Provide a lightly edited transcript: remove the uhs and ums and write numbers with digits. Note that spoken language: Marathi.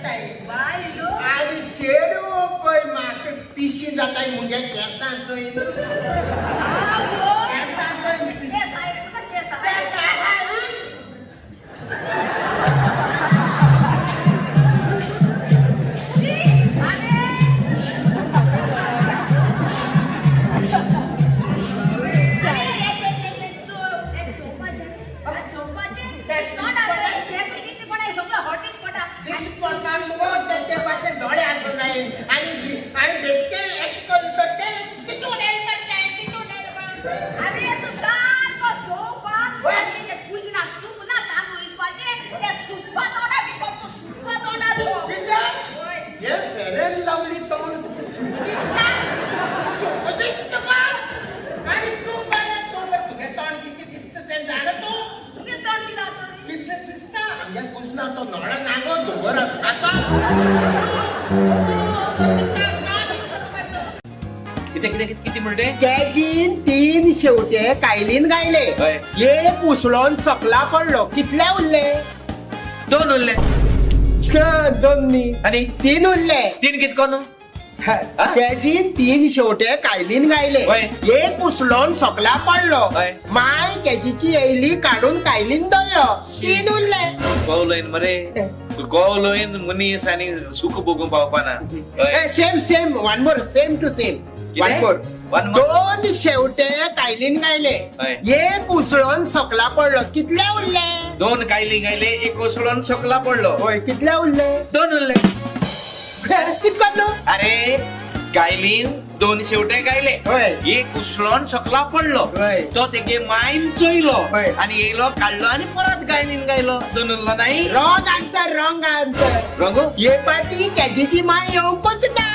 जाताय बायलो आणि चेडू पळय म्हाका पिशी जाताय मुगे केसांचो केसांचो केस आहे तुका केस केस आहे आहे. शी, अरे This person wrote that ते पाशे डोळे आसू जाय आणि बेस्ते एश करू तर ते कितून येतात काय कितून येतात हे फेरन लावली तोंड तुका सुख दिसता सुख दिसता का आणि तू बरे तोंड तुगे तोंड किती दिसता ते जाण तू किती दिसता आमगे कुसना तो नोळा नागो दोबर असता का किती म्हणते कॅजीन 3 शेवटे कायलीन गायले हय. एक उसळून सकला पडलो कितले उरले 2 उरले 2 नी आणि 3 उरले 3 कित कोण कॅजीन 3 शेवटे कायलीन गायले हय. एक उसळून सकला पडलो हय. माय कॅजीची येयली काढून कायलीन दळलो 3 उरले गोवलोयन मरे गोवलोयन मनीस आणि सुख बघून पावपाना same one more same two same one more One more. 2 शेवटे कायलीन गायले हय. एक उसळून सकला पडलो कितले उरले 2 कायली गायले एक उसळून सकला पडलो होय कितले उरले 2 उरले कितको अरे गायलीन 2 शेवटे गायले होय. एक उसळून सकला पडलो होय. तो तेगे मायन चोयलो होय. आणि येयलो काढलो आणि परत गायलीन गायलो 2 उरलो नाही रॉंग आन्सर रंगो ये पाटी कॅजीची माय येऊकच ना